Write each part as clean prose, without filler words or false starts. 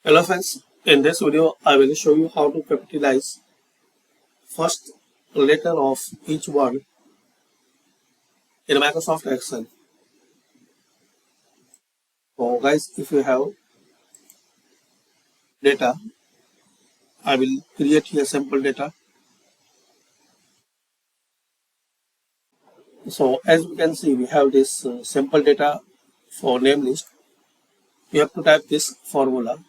Hello friends, in this video I will show you how to capitalize first letter of each word in Microsoft Excel. So guys, if you have data, I will create here sample data. So as we can see, we have this sample data for name list. You have to type this formula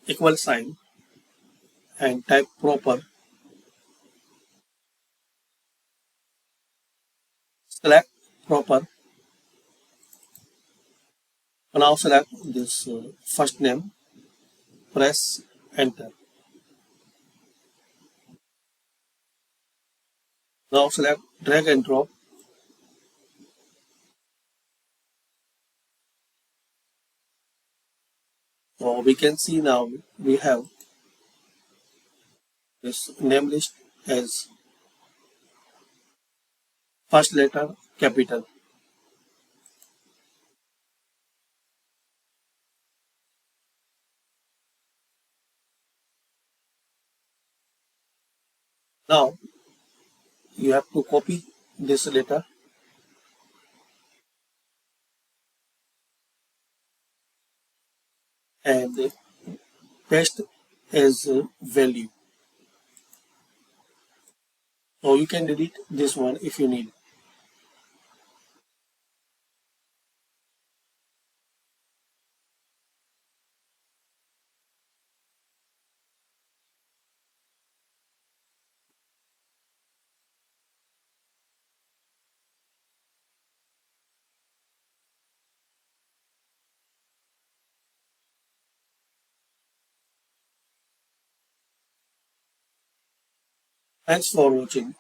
equal sign and type proper, select proper. Now select this first name, press enter. Now select drag and drop. So we can see now we have this name list as first letter capital. Now you have to copy this letter and paste as value. So you can delete this one if you need. Thanks for watching.